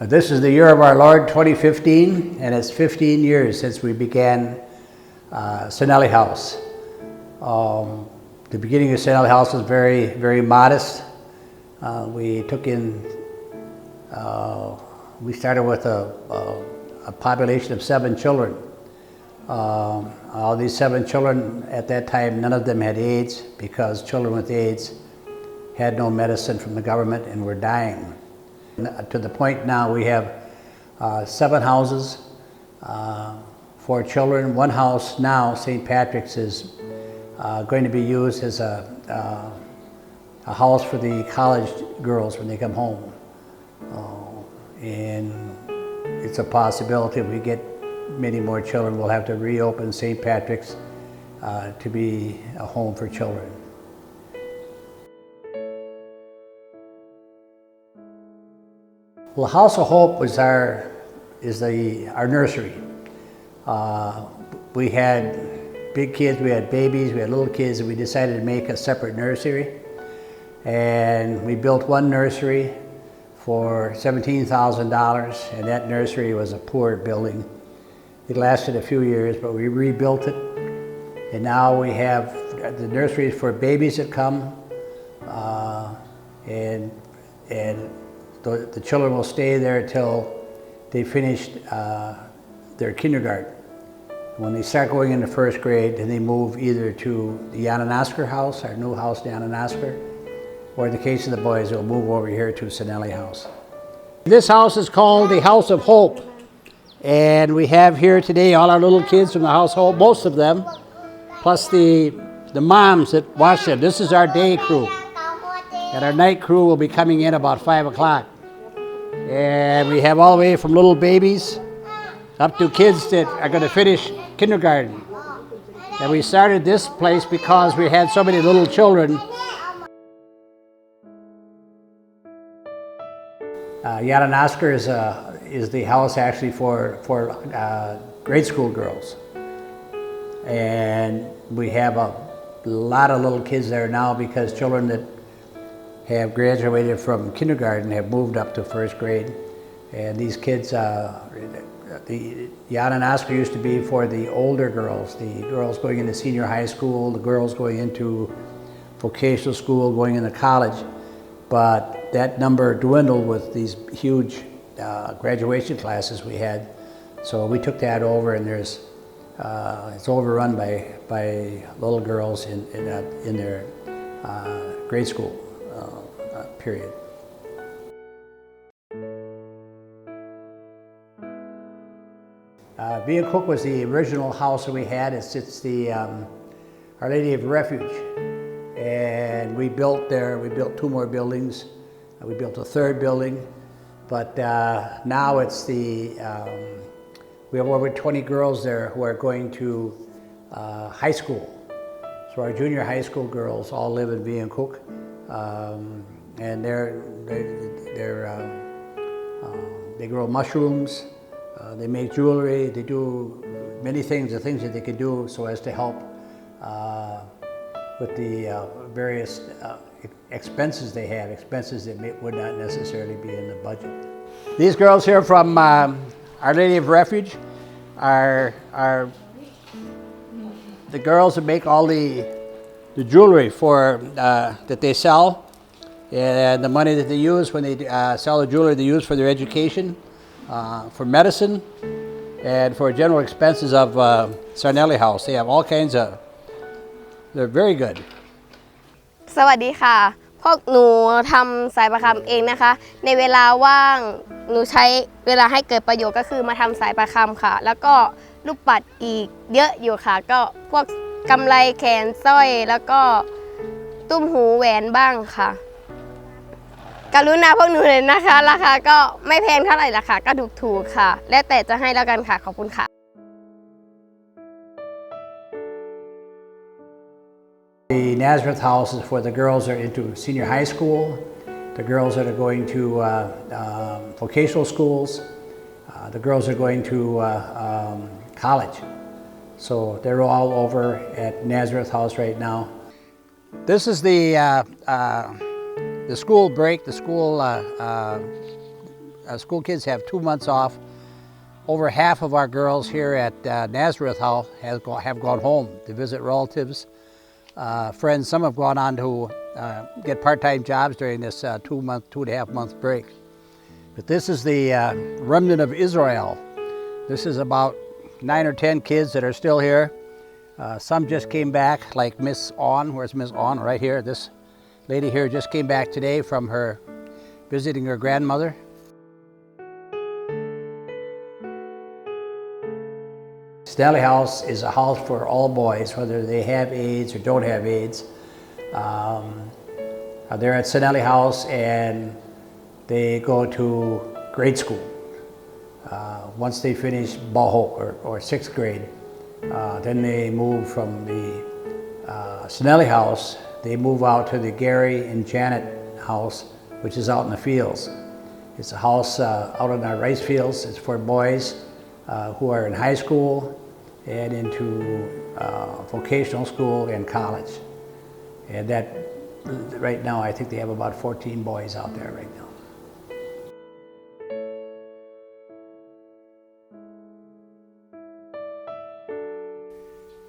This is the year of our Lord 2015, and it's 15 years since we began Sarnelli House. The beginning of Sarnelli House was very, very modest. We started with a population of 7 children. All these 7 children at that time, none of them had AIDS because children with AIDS had no medicine from the government and were dying. To the point now we have 7 houses for children. One house now, St. Patrick's, is going to be used as a house for the college girls when they come home. And it's a possibility if we get many more children, we'll have to reopen St. Patrick's to be a home for children. Well, House of Hope was our nursery. We had big kids, we had babies, we had little kids, and we decided to make a separate nursery. And we built one nursery for $17,000, and that nursery was a poor building. It lasted a few years, but we rebuilt it. And now we have the nurseries for babies that come, and the children will stay there until they finish their kindergarten. When they start going into first grade, then they move either to the Yananasker House, our new house in Yananasker, or in the case of the boys, they'll move over here to Sarnelli House. This house is called the House of Hope. And we have here today all our little kids from the House of Hope, most of them, plus the moms that watch them. This is our day crew. And our night crew will be coming in about 5 o'clock. And we have all the way from little babies up to kids that are going to finish kindergarten. And we started this place because we had so many little children. Yananasker is the house actually for grade school girls. And we have a lot of little kids there now because children that have graduated from kindergarten have moved up to first grade. And these kids, the Yananasker used to be for the older girls, the girls going into senior high school, the girls going into vocational school, going into college. But that number dwindled with these huge graduation classes we had. So we took that over, and it's overrun by little girls in their grade school period. Being Cook was the original house that we had. It's the Our Lady of Refuge. And we built 2 more buildings. We built a 3rd building, but now it's we have over 20 girls there who are going to high school. So our junior high school girls all live in Being Cook, and they grow mushrooms, they make jewelry, they do many things, the things that they can do so as to help with the various expenses they have, expenses that would not necessarily be in the budget. These girls here from Our Lady of Refuge are the girls that make all the jewelry that they sell, and the money that they use when they sell the jewelry they use for their education, for medicine, and for general expenses of Sarnelli House. They have all kinds of, they're very good. สวัสดีค่ะพวกหนูทำสายประคำเองนะคะในเวลาว่างหนูใช้เวลาให้เกิดประโยชน์ก็คือมาทำสายประคำค่ะแล้วก็ลูกปัดอีกเยอะอยู่ค่ะก็พวกกำไรแขนสร้อยแล้วก็ตุ้มหูแหวนบ้างค่ะกรุณาพวกหนูเลยนะคะราคาก็ไม่แพงเท่าไหร่ราคาก็ถูกๆค่ะแล้วแต่จะให้แล้วกันค่ะขอบคุณค่ะ The Nazareth House is for the girls that are into senior high school, the girls that are going to vocational schools, the girls that are going to college. So they're all over at Nazareth House right now. This is the school break, the school school kids have 2 months off. Over half of our girls here at Nazareth House have gone home to visit relatives, friends. Some have gone on to get part-time jobs during this 2.5 month break. But this is the remnant of Israel. This is about 9 or 10 kids that are still here. Some just came back, like Miss On. Where's Miss On? Right here. This lady here just came back today from her visiting her grandmother. Sarnelli House is a house for all boys, whether they have AIDS or don't have AIDS. They're at Sarnelli House and they go to grade school. Once they finish Bahok or 6th grade, then they move from the Sarnelli House, they move out to the Gary and Janet House, which is out in the fields. It's a house out in our rice fields. It's for boys who are in high school and into vocational school and college. And that, right now, I think they have about 14 boys out there right now.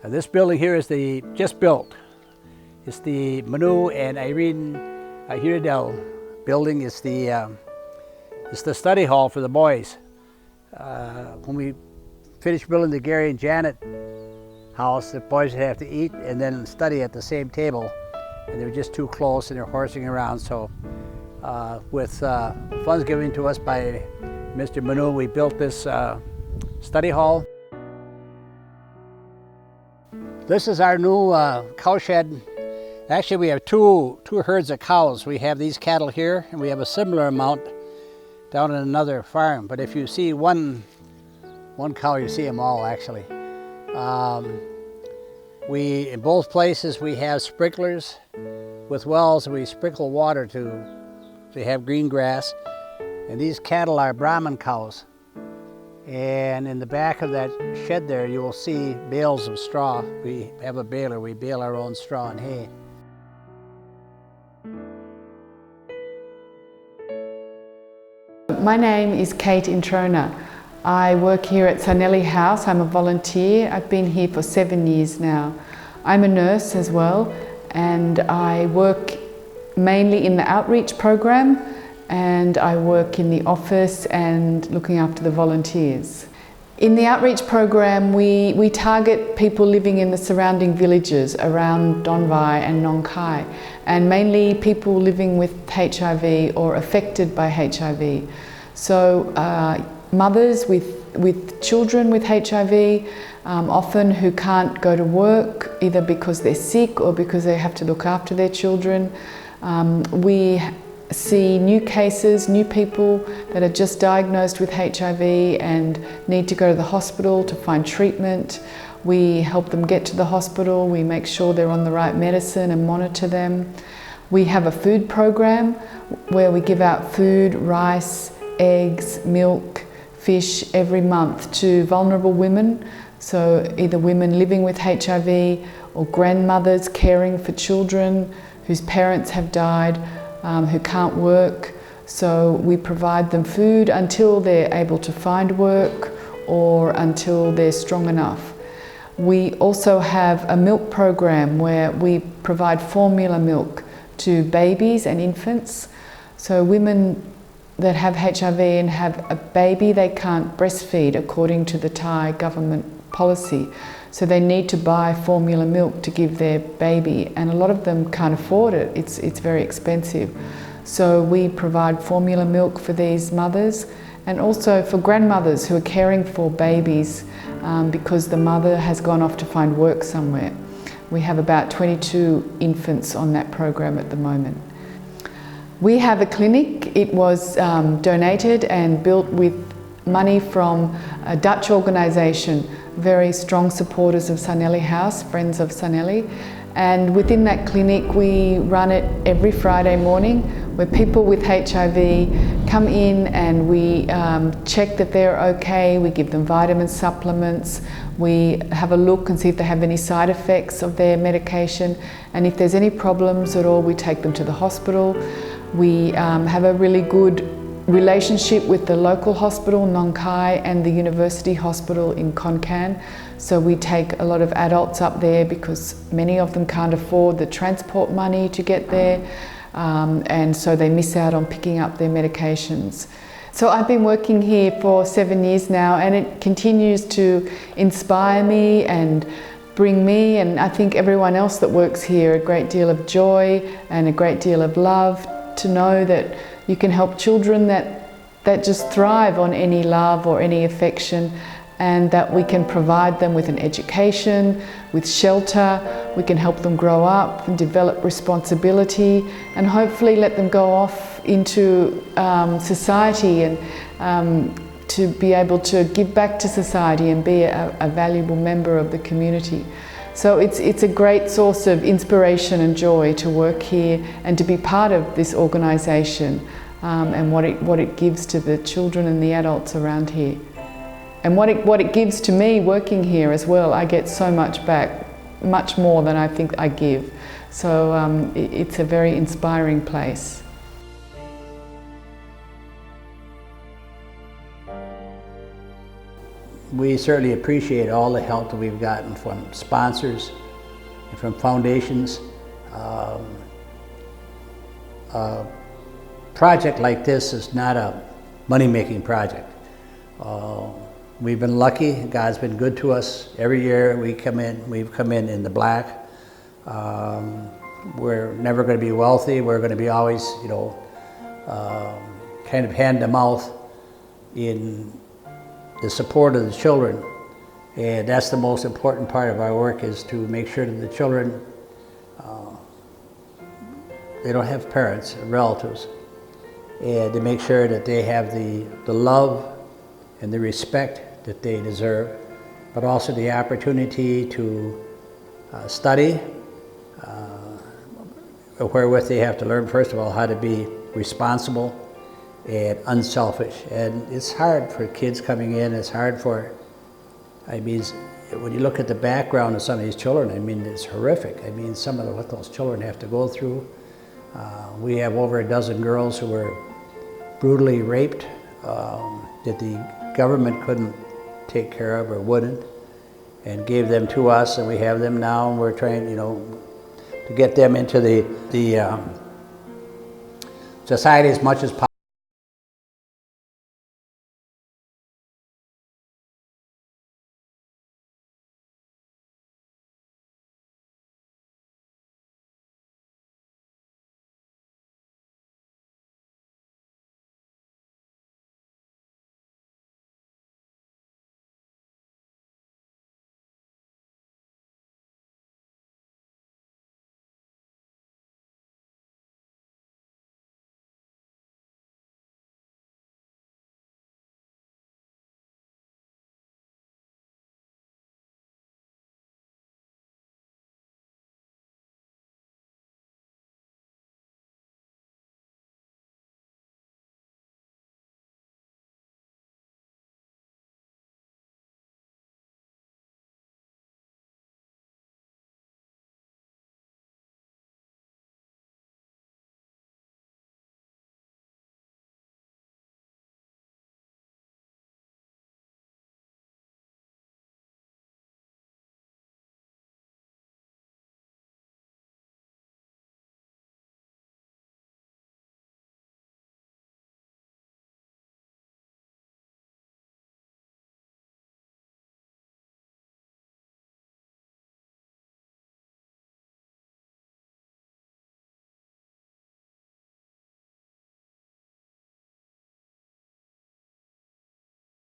This building here is just built. It's the Manu and Irene Hiradel building. It's the study hall for the boys. When we finished building the Gary and Janet house, the boys would have to eat and then study at the same table. And they were just too close and they're horsing around. So with funds given to us by Mr. Manu, we built this study hall. This is our new cow shed. Actually, we have two herds of cows. We have these cattle here, and we have a similar amount down in another farm. But if you see one cow, you see them all actually. In both places we have sprinklers with wells, and we sprinkle water to have green grass. And these cattle are Brahman cows. And in the back of that shed there, you will see bales of straw. We have a baler. We bale our own straw and hay. My name is Kate Introna. I work here at Sarnelli House. I'm a volunteer. I've been here for 7 years now. I'm a nurse as well, and I work mainly in the outreach program, and I work in the office and looking after the volunteers. In the outreach program, we target people living in the surrounding villages around Donvai and Nong Khai, and mainly people living with HIV or affected by HIV. So mothers with children with HIV, often who can't go to work, either because they're sick or because they have to look after their children. We see new cases, new people that are just diagnosed with HIV and need to go to the hospital to find treatment. We help them get to the hospital, we make sure they're on the right medicine and monitor them. We have a food program where we give out food, rice, eggs, milk, fish every month to vulnerable women. So either women living with HIV or grandmothers caring for children whose parents have died, who can't work. So we provide them food until they're able to find work or until they're strong enough. We also have a milk program where we provide formula milk to babies and infants. So women that have HIV and have a baby, they can't breastfeed according to the Thai government policy. So they need to buy formula milk to give their baby, and a lot of them can't afford it. It's very expensive. So we provide formula milk for these mothers, and also for grandmothers who are caring for babies because the mother has gone off to find work somewhere. We have about 22 infants on that program at the moment. We have a clinic. It was donated and built with money from a Dutch organisation, very strong supporters of Sarnelli House, Friends of Sarnelli. And within that clinic, we run it every Friday morning, where people with HIV come in and we check that they're okay. We give them vitamin supplements. We have a look and see if they have any side effects of their medication. And if there's any problems at all, we take them to the hospital. We have a really good relationship with the local hospital, Nong Khai, and the university hospital in Khon Kaen. So we take a lot of adults up there because many of them can't afford the transport money to get there, and so they miss out on picking up their medications. So I've been working here for 7 years now, and it continues to inspire me and bring me, and I think everyone else that works here, a great deal of joy and a great deal of love to know that you can help children that just thrive on any love or any affection, and that we can provide them with an education, with shelter. We can help them grow up and develop responsibility, and hopefully let them go off into society and to be able to give back to society and be a valuable member of the community. So it's a great source of inspiration and joy to work here and to be part of this organisation, and what it gives to the children and the adults around here. And what it gives to me working here as well. I get so much back, much more than I think I give. So it's a very inspiring place. We certainly appreciate all the help that we've gotten from sponsors and from foundations. A project like this is not a money-making project. We've been lucky. God's been good to us. Every year we've come in the black. We're never going to be wealthy. We're going to be always, kind of hand to mouth in the support of the children. And that's the most important part of our work, is to make sure that the children, they don't have parents or relatives, and to make sure that they have the love and the respect that they deserve, but also the opportunity to study, wherewith they have to learn, first of all, how to be responsible and unselfish. And it's hard for kids coming in, it's hard for, when you look at the background of some of these children, it's horrific. Some of what those children have to go through. We have over a dozen girls who were brutally raped, that the government couldn't take care of or wouldn't, and gave them to us, and we have them now, and we're trying, to get them into the society as much as possible.